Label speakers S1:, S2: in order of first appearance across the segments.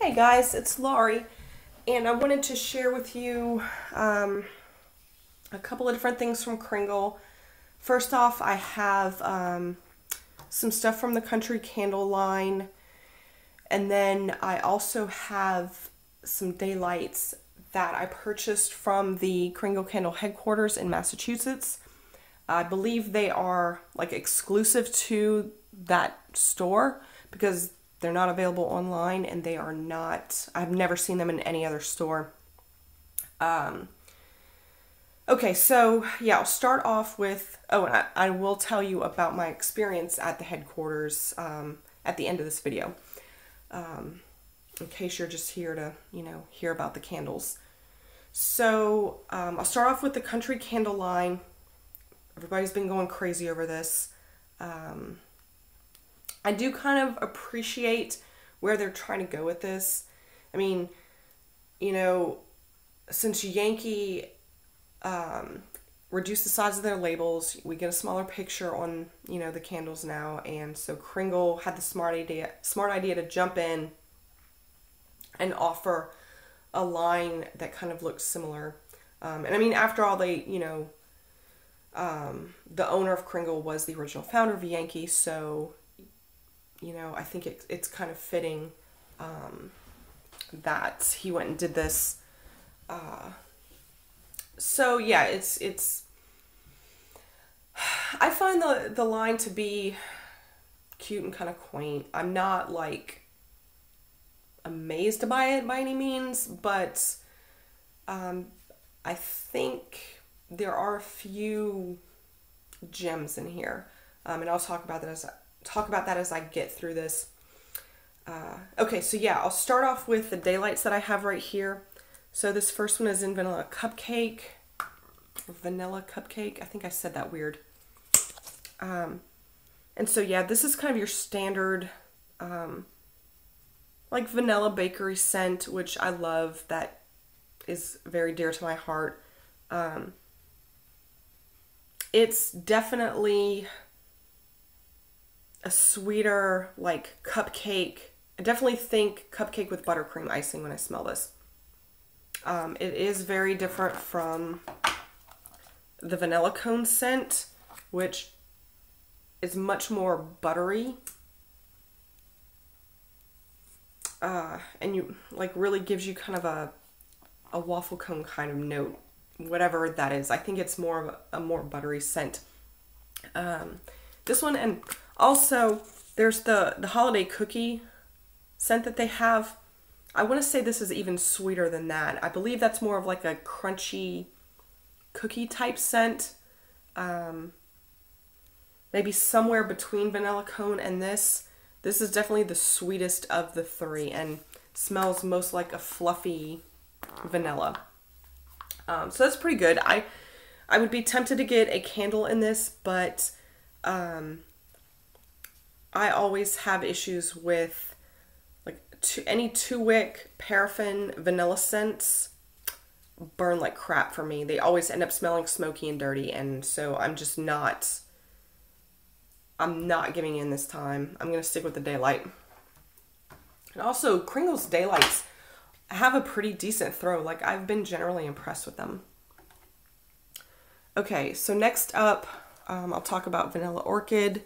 S1: Hey guys, it's Laurie, and I wanted to share with you a couple of different things from Kringle. First off, I have some stuff from the Country Candle line, and then I also have some daylights that I purchased from the Kringle Candle headquarters in Massachusetts. I believe they are like exclusive to that store because they're not available online, and they are not, I've never seen them in any other store. Okay, so yeah, I'll start off with, and I will tell you about my experience at the headquarters at the end of this video, in case you're just here to, hear about the candles. So I'll start off with the Country Candle line. Everybody's been going crazy over this. I do kind of appreciate where they're trying to go with this. I mean, since Yankee reduced the size of their labels, we get a smaller picture on, the candles now. And so Kringle had the smart idea to jump in and offer a line that kind of looks similar. And I mean, after all, they, the owner of Kringle was the original founder of Yankee, so I think it's kind of fitting that he went and did this. So yeah, it's. I find the line to be cute and kind of quaint. I'm not like amazed by it by any means, but I think there are a few gems in here, and I'll talk about that as I get through this. Okay, so yeah, I'll start off with the daylights that I have right here. So this first one is in vanilla cupcake. I think I said that weird. And so yeah, this is kind of your standard like vanilla bakery scent, which I love. That is very dear to my heart. It's definitely a sweeter, like, cupcake. I definitely think cupcake with buttercream icing when I smell this. It is very different from the vanilla cone scent, which is much more buttery. And you, like, really gives you kind of a waffle cone kind of note, whatever that is. I think it's more of a more buttery scent. This one, and also there's the holiday cookie scent that they have. I want to say this is even sweeter than that. I believe that's more of like a crunchy cookie type scent. Maybe somewhere between vanilla cone and this. This is definitely the sweetest of the three and smells most like a fluffy vanilla. So that's pretty good. I would be tempted to get a candle in this, but I always have issues with like any 2-wick paraffin vanilla scents burn like crap for me. They always end up smelling smoky and dirty, and so I'm not giving in this time. I'm going to stick with the daylight. And also, Kringle's daylights have a pretty decent throw. Like, I've been generally impressed with them. Okay, so next up, I'll talk about Vanilla Orchid.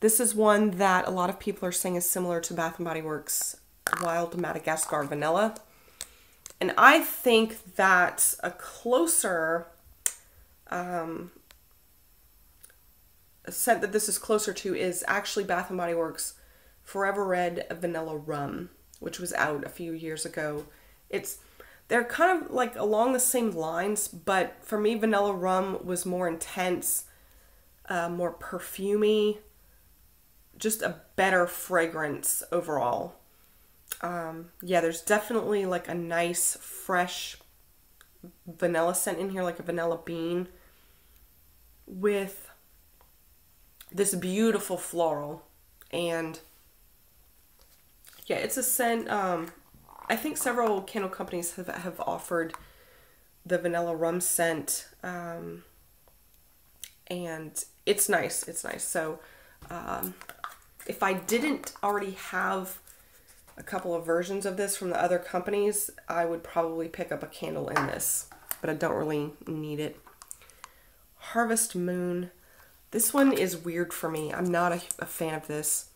S1: This is one that a lot of people are saying is similar to Bath & Body Works Wild Madagascar Vanilla. And I think that a closer scent that this is closer to is actually Bath & Body Works Forever Red Vanilla Rum, which was out a few years ago. They're kind of like along the same lines, but for me, Vanilla Rum was more intense, more perfumey, just a better fragrance overall. Yeah, there's definitely like a nice, fresh vanilla scent in here, like a vanilla bean, with this beautiful floral. And yeah, it's a scent. I think several candle companies have offered the vanilla rum scent, and it's nice. It's nice. So if I didn't already have a couple of versions of this from the other companies, I would probably pick up a candle in this, but I don't really need it. Harvest Moon. This one is weird for me. I'm not a fan of this.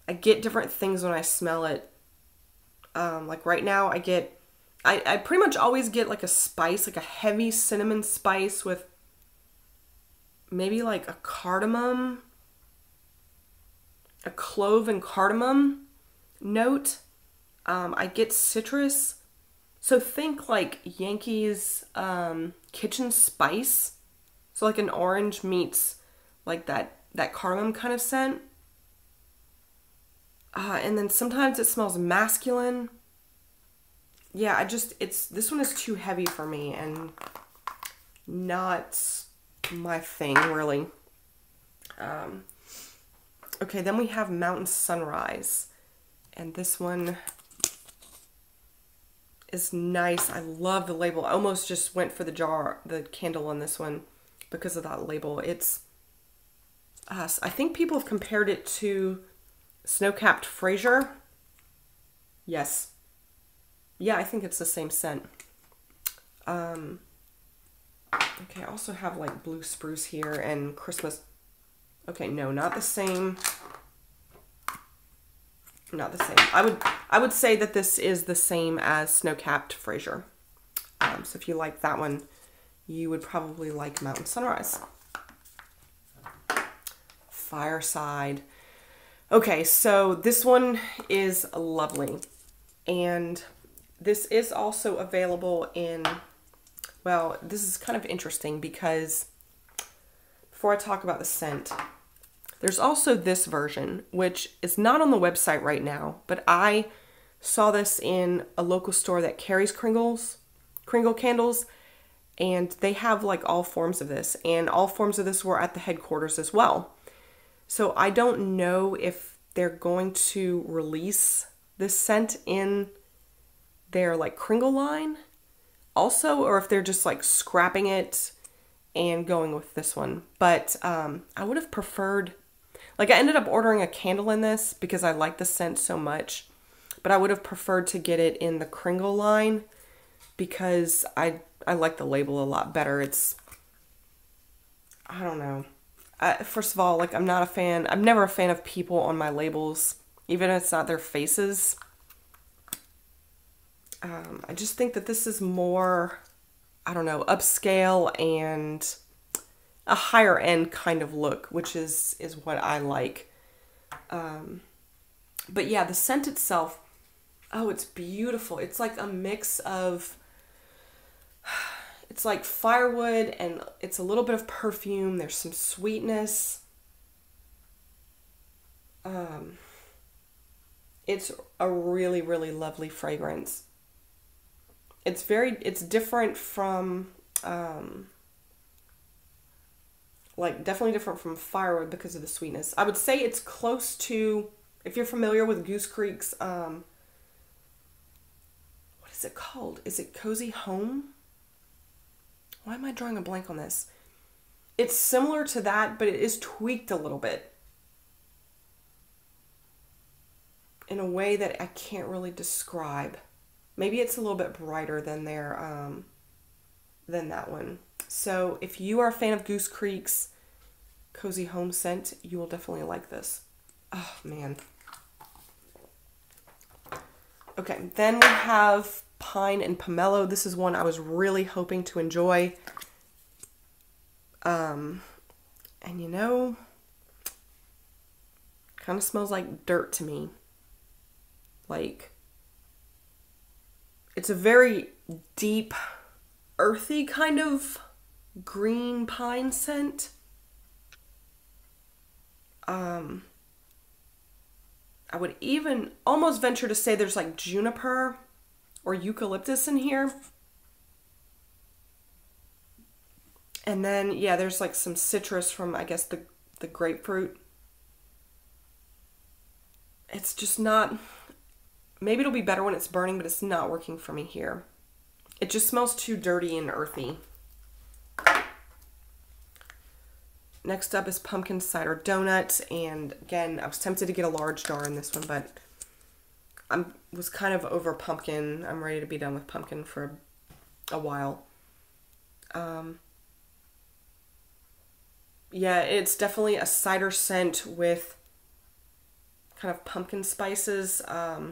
S1: I get different things when I smell it. Like right now I pretty much always get like a spice, like a heavy cinnamon spice with maybe like a cardamom, a clove and cardamom note. I get citrus. So think like Yankees kitchen spice. So like an orange meets like that cardamom kind of scent. And then sometimes it smells masculine. Yeah, this one is too heavy for me and not my thing, really. Okay, then we have Mountain Sunrise. And this one is nice. I love the label. I almost just went for the candle on this one because of that label. It's, I think people have compared it to Snow-Capped Fraser. Yes. Yeah, I think it's the same scent. Okay, I also have like Blue Spruce here and Christmas. Okay, no, not the same. Not the same. I would say that this is the same as Snow-Capped Fraser. So if you like that one, you would probably like Mountain Sunrise. Fireside. Okay, so this one is lovely. And this is also available in, well, this is kind of interesting because before I talk about the scent, there's also this version, which is not on the website right now, but I saw this in a local store that carries Kringle candles, and they have like all forms of this, and all forms of this were at the headquarters as well. So I don't know if they're going to release this scent in their like Kringle line also, or if they're just like scrapping it and going with this one. But I would have preferred, like I ended up ordering a candle in this because I like the scent so much, but I would have preferred to get it in the Kringle line because I like the label a lot better. It's, I don't know. First of all, like I'm never a fan of people on my labels, even if it's not their faces. I just think that this is more, I don't know, upscale and a higher end kind of look, which is what I like. But yeah, the scent itself, oh, it's beautiful. It's like a mix of, it's like firewood and it's a little bit of perfume. There's some sweetness. It's a really, really lovely fragrance. It's different from, like definitely different from firewood because of the sweetness. I would say it's close to, if you're familiar with Goose Creek's, what is it called? Is it Cozy Home? Why am I drawing a blank on this? It's similar to that, but it is tweaked a little bit in a way that I can't really describe. Maybe it's a little bit brighter than than that one. So if you are a fan of Goose Creek's Cozy Home scent, you will definitely like this. Oh, man. Okay, then we have Pine and Pomelo. This is one I was really hoping to enjoy. And you know, kind of smells like dirt to me. Like, it's a very deep, earthy kind of green pine scent. I would even almost venture to say there's like juniper or eucalyptus in here. And then, yeah, there's like some citrus from, I guess, the grapefruit. It's just not, maybe it'll be better when it's burning, but it's not working for me here. It just smells too dirty and earthy. Next up is Pumpkin Cider Donut, and again, I was tempted to get a large jar in this one, but was kind of over pumpkin. I'm ready to be done with pumpkin for a while. Yeah, it's definitely a cider scent with kind of pumpkin spices. I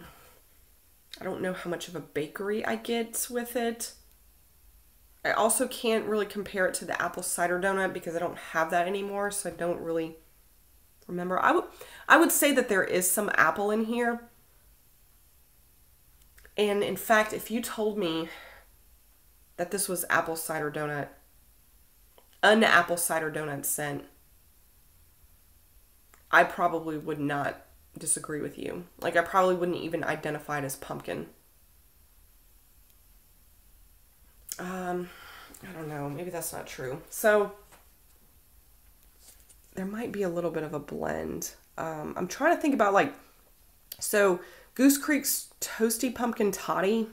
S1: don't know how much of a bakery I get with it. I also can't really compare it to the apple cider donut because I don't have that anymore, so I don't really remember. I would say that there is some apple in here. And in fact, if you told me that this was apple cider donut, an apple cider donut scent, I probably would not disagree with you. Like, I probably wouldn't even identify it as pumpkin. I don't know. Maybe that's not true. So, there might be a little bit of a blend. I'm trying to think about, like, so Goose Creek's Toasty Pumpkin Toddy.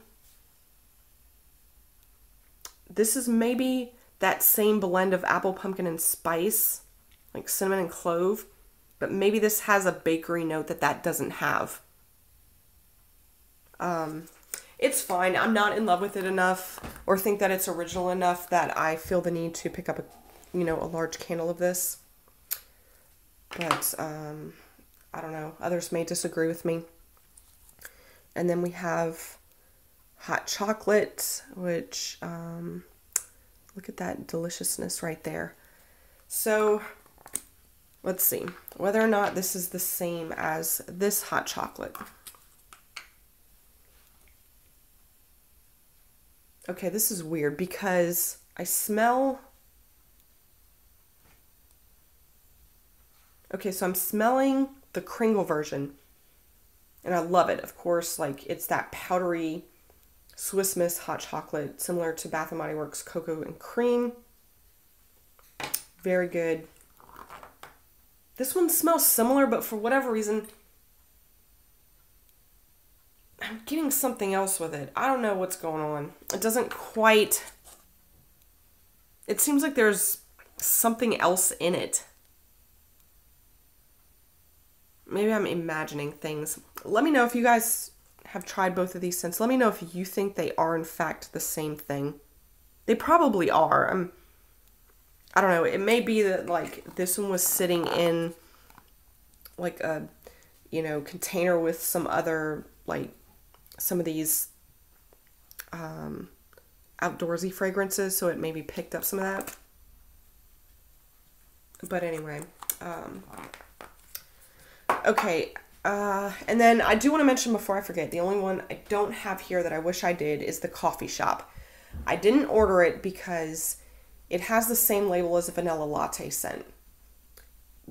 S1: This is maybe that same blend of apple, pumpkin, and spice, like cinnamon and clove. But maybe this has a bakery note that doesn't have. It's fine. I'm not in love with it enough or think that it's original enough that I feel the need to pick up a large candle of this. But I don't know. Others may disagree with me. And then we have hot chocolate, which look at that deliciousness right there. So let's see whether or not this is the same as this hot chocolate. Okay, this is weird because I smell... Okay, so I'm smelling the Kringle version. And I love it, of course. Like, it's that powdery Swiss Miss hot chocolate, similar to Bath & Body Works Cocoa and Cream. Very good. This one smells similar, but for whatever reason, I'm getting something else with it. I don't know what's going on. It doesn't quite... It seems like there's something else in it. Maybe I'm imagining things. Let me know if you guys have tried both of these scents. Let me know if you think they are in fact the same thing. They probably are. I don't know. It may be that like this one was sitting in like a container with some other like some of these outdoorsy fragrances, so it maybe picked up some of that. But anyway, okay, and then I do want to mention before I forget, the only one I don't have here that I wish I did is the coffee shop. I didn't order it because it has the same label as a vanilla latte scent,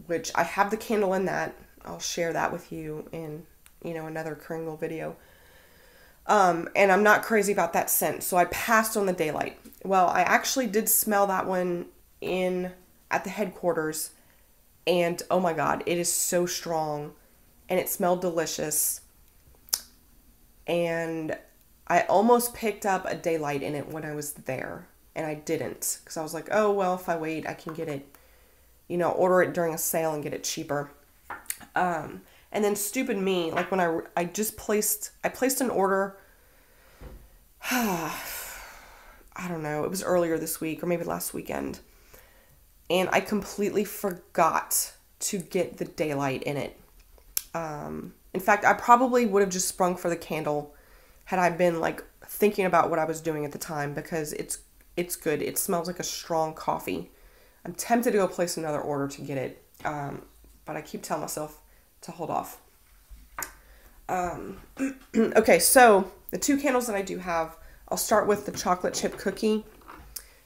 S1: which I have the candle in that. I'll share that with you in, another Kringle video. And I'm not crazy about that scent, so I passed on the Daylight. Well, I actually did smell that one at the headquarters, and oh my god, it is so strong, and it smelled delicious, and I almost picked up a Daylight in it when I was there, and I didn't, because I was like, oh, well, if I wait, I can get it, order it during a sale and get it cheaper. And then stupid me, like when I placed an order, I don't know, it was earlier this week or maybe last weekend, and I completely forgot to get the Daylight in it. In fact, I probably would have just sprung for the candle had I been like thinking about what I was doing at the time, because it's good. It smells like a strong coffee. I'm tempted to go place another order to get it, but I keep telling myself to hold off. Okay, so the two candles that I do have, I'll start with the chocolate chip cookie.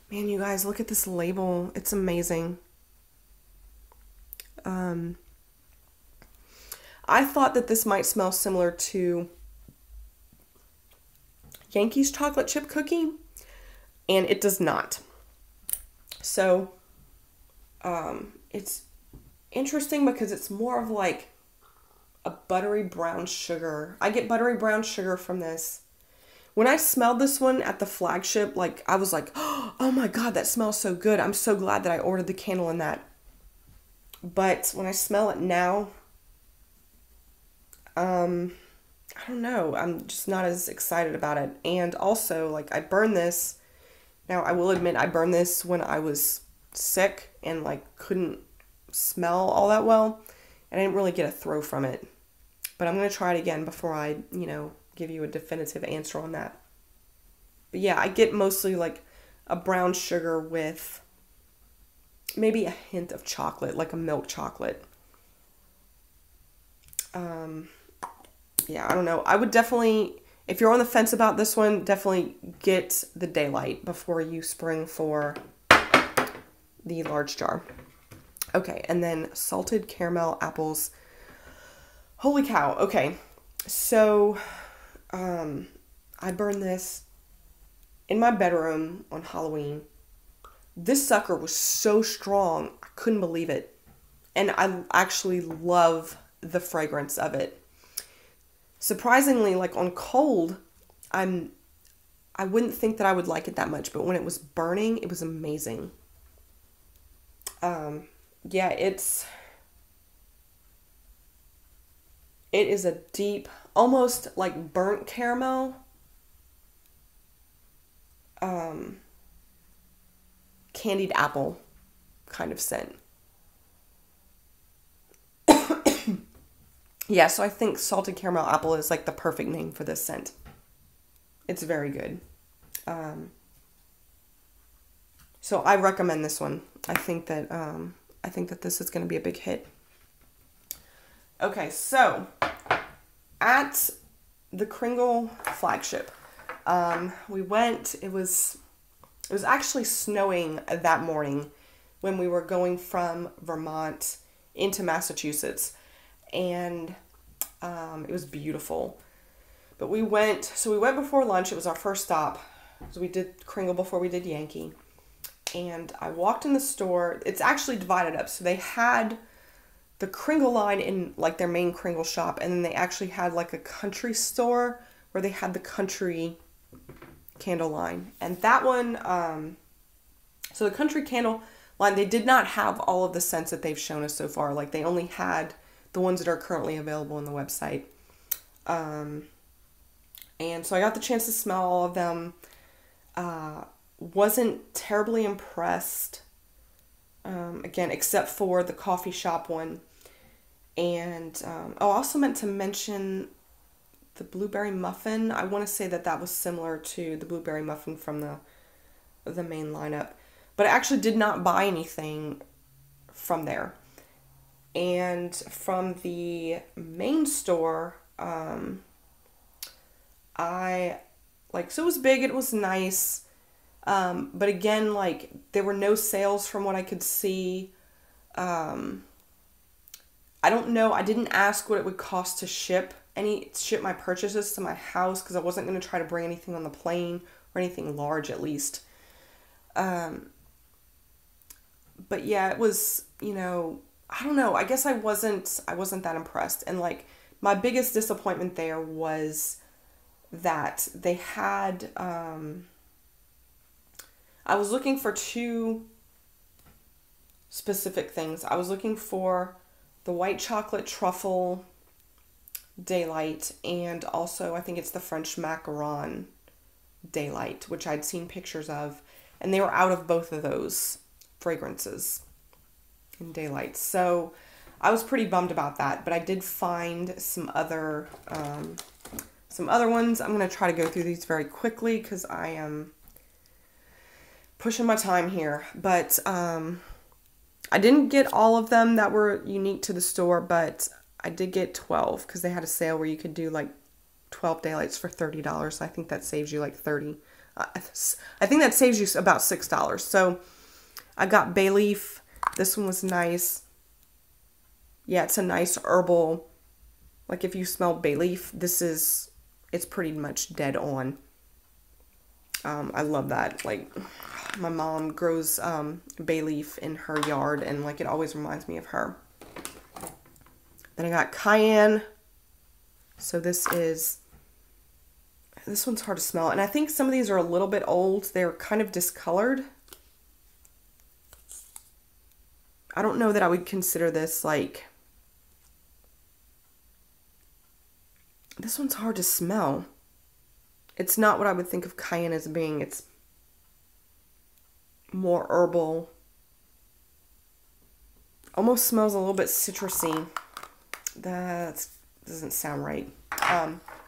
S1: Man, you guys, look at this label. It's amazing. I thought that this might smell similar to Yankees chocolate chip cookie, and it does not. So, it's interesting because it's more of like a buttery brown sugar. I get buttery brown sugar from this. When I smelled this one at the Flagship, like I was like, oh my god, that smells so good. I'm so glad that I ordered the candle in that. But when I smell it now, I I don't know. I'm just not as excited about it. And also, like, I burned this. Now, I will admit I burned this when I was sick and, like, couldn't smell all that well. And I didn't really get a throw from it. But I'm going to try it again before I, give you a definitive answer on that. But yeah, I get mostly, like, a brown sugar with maybe a hint of chocolate, like a milk chocolate. Yeah, I don't know. I would definitely, if you're on the fence about this one, definitely get the Daylight before you spring for the large jar. Okay, and then salted caramel apples. Holy cow. Okay, so I burned this in my bedroom on Halloween. This sucker was so strong, I couldn't believe it. And I actually love the fragrance of it. Surprisingly, like on cold, I wouldn't think that I would like it that much, but when it was burning, it was amazing. Yeah, it is a deep, almost like burnt caramel. Candied apple kind of scent. Yeah, so I think salted caramel apple is like the perfect name for this scent. It's very good. So I recommend this one. I think that this is going to be a big hit. Okay, so at the Kringle Flagship, we went. It was actually snowing that morning when we were going from Vermont into Massachusetts. And it was beautiful. But we went before lunch. It was our first stop. So we did Kringle before we did Yankee. And I walked in the store. It's actually divided up. So they had the Kringle line in like their main Kringle shop. And then they actually had like a country store where they had the country candle line. And that one, so the country candle line, they did not have all of the scents that they've shown us so far. Like they only had the ones that are currently available on the website. And so I got the chance to smell all of them. Wasn't terribly impressed. Again, except for the coffee shop one. And I also meant to mention the blueberry muffin. I want to say that was similar to the blueberry muffin from the main lineup. But I actually did not buy anything from there. And from the main store, so it was big, it was nice. But again, like, there were no sales from what I could see. I don't know, I didn't ask what it would cost to ship my purchases to my house, because I wasn't going to try to bring anything on the plane, or anything large at least. But yeah, it was, I don't know. I guess I wasn't that impressed. And like my biggest disappointment there was that they had, I was looking for two specific things. I was looking for the white chocolate truffle Daylight, and also I think it's the French macaron Daylight, which I'd seen pictures of, and they were out of both of those fragrances in Daylight. So I was pretty bummed about that, but I did find some other ones. I'm going to try to go through these very quickly because I am pushing my time here. But I didn't get all of them that were unique to the store, but I did get 12 because they had a sale where you could do like 12 Daylights for $30. I think that saves you like 30. I think that saves you about $6. So I got bay leaf. This one was nice. Yeah, it's a nice herbal. Like if you smell bay leaf, it's pretty much dead on. I love that. Like my mom grows bay leaf in her yard, and like it always reminds me of her. Then I got cayenne. So this one's hard to smell. And I think some of these are a little bit old. They're kind of discolored. I don't know that I would consider this like This one's hard to smell. It's not what I would think of cayenne as being. It's more herbal. Almost smells a little bit citrusy. That doesn't sound right.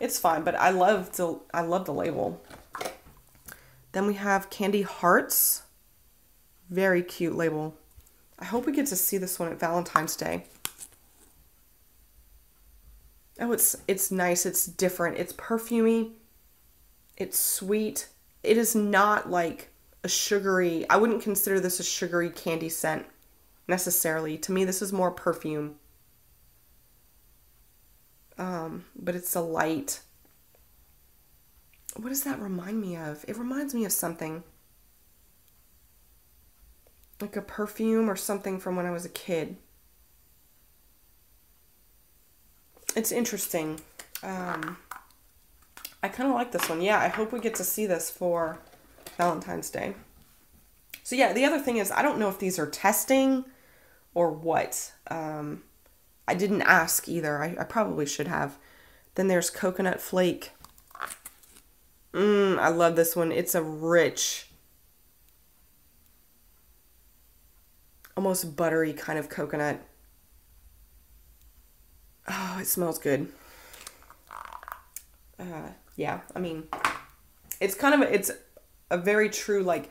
S1: It's fine, but I love the label. Then we have candy hearts. Very cute label. I hope we get to see this one at Valentine's Day. Oh, it's nice. It's different. It's perfumey. It's sweet. It is not like a sugary, I wouldn't consider this a sugary candy scent necessarily. To me, this is more perfume. But it's a light. What does that remind me of? It reminds me of something. Like a perfume or something from when I was a kid. It's interesting. I kind of like this one. Yeah, I hope we get to see this for Valentine's Day. So yeah, the other thing is, I don't know if these are testing or what. I didn't ask either. I probably should have. Then there's coconut flake. I love this one. It's a rich, almost buttery kind of coconut. Oh, it smells good. Yeah, I mean, it's a very true, like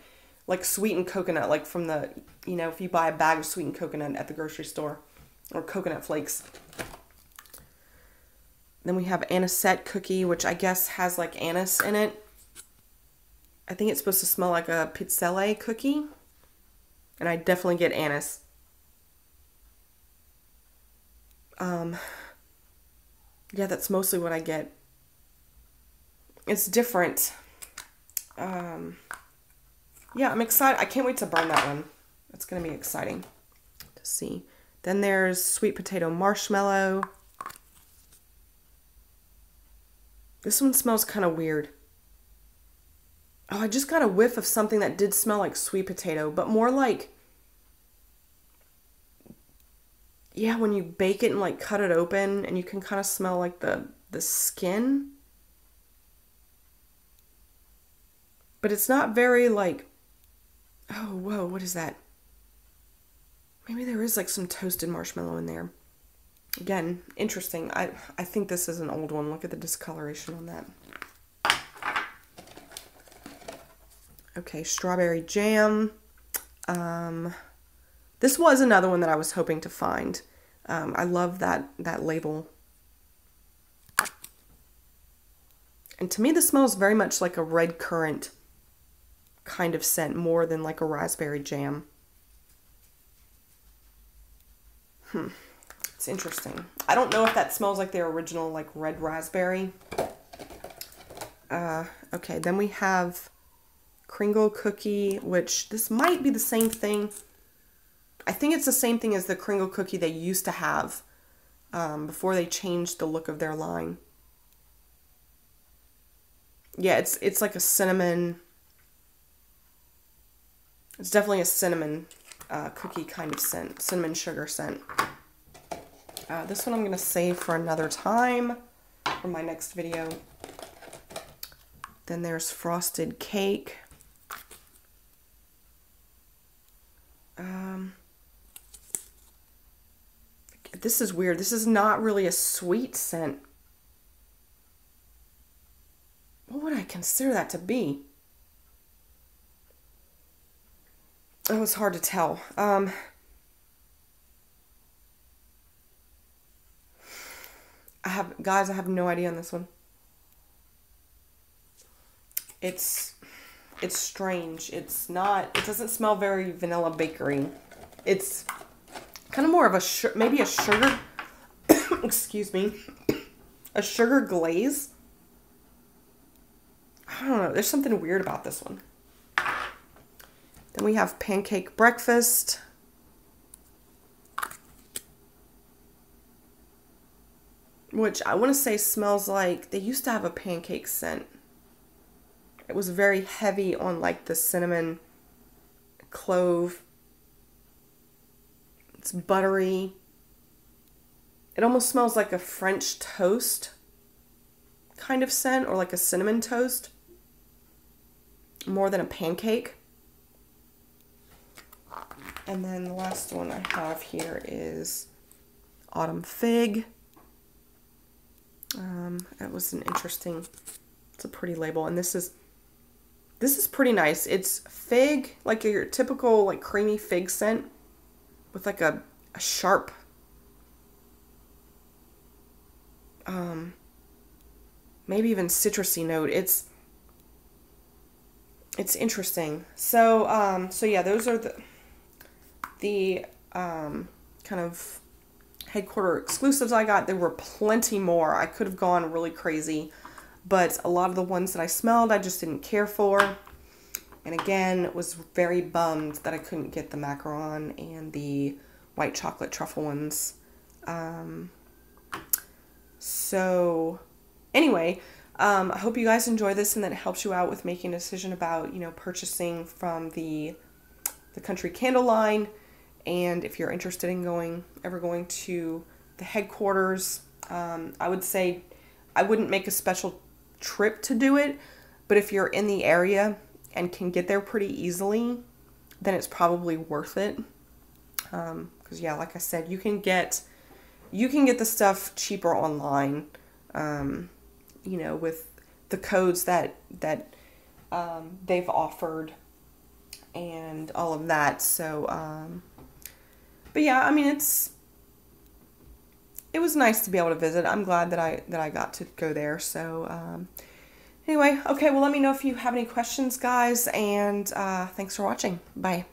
S1: sweetened coconut, like from the, you know, if you buy a bag of sweetened coconut at the grocery store, or coconut flakes. Then we have anisette cookie, which I guess has like anise in it. I think it's supposed to smell like a pizzelle cookie. And I definitely get anise. Yeah, that's mostly what I get. It's different. Yeah, I'm excited. I can't wait to burn that one. It's going to be exciting to see. Then there's sweet potato marshmallow. This one smells kind of weird. Oh, I just got a whiff of something that did smell like sweet potato, but more like, yeah, when you bake it and like cut it open and you can kind of smell like the skin. But it's not very like, oh, whoa, what is that? Maybe there is like some toasted marshmallow in there. Again, interesting. I think this is an old one. Look at the discoloration on that. Okay, strawberry jam. This was another one that I was hoping to find. I love that label. And to me, this smells very much like a red currant kind of scent, more than like a raspberry jam. It's interesting. I don't know if that smells like their original like red raspberry. Okay, then we have Kringle cookie, which this might be the same thing. I think it's the same thing as the Kringle cookie they used to have before they changed the look of their line. Yeah, it's like a cinnamon. It's definitely a cinnamon cookie kind of scent, cinnamon sugar scent. This one I'm going to save for another time for my next video. Then there's frosted cake. This is weird. This is not really a sweet scent. What would I consider that to be? Oh, it's hard to tell. I have no idea on this one. It's strange. It doesn't smell very vanilla bakery. It's kind of more of maybe a sugar, excuse me, a sugar glaze. I don't know. There's something weird about this one. Then we have pancake breakfast. Which I want to say smells like, they used to have a pancake scent. It was very heavy on like the cinnamon, clove. It's buttery. It almost smells like a French toast. kind of scent, or like a cinnamon toast, more than a pancake. And then the last one I have here is Autumn Fig. It was an interesting, it's a pretty label, and this is pretty nice. It's fig, like your typical like creamy fig scent with like a sharp maybe even citrusy note. It's interesting. So so yeah, those are the kind of Headquarter exclusives I got. There were plenty more. I could have gone really crazy, but a lot of the ones that I smelled I just didn't care for. And again, was very bummed that I couldn't get the macaron and the white chocolate truffle ones. So anyway, I hope you guys enjoy this and that it helps you out with making a decision about, you know, purchasing from the Country Candle line. And if you're interested in ever going to the Headquarters, I would say I wouldn't make a special trip to do it, but if you're in the area and can get there pretty easily, then it's probably worth it. Because yeah, like I said, you can get the stuff cheaper online, you know, with the codes that they've offered and all of that. So, but yeah, I mean, it was nice to be able to visit. I'm glad that I got to go there. So, anyway, okay, well, let me know if you have any questions, guys, and thanks for watching. Bye.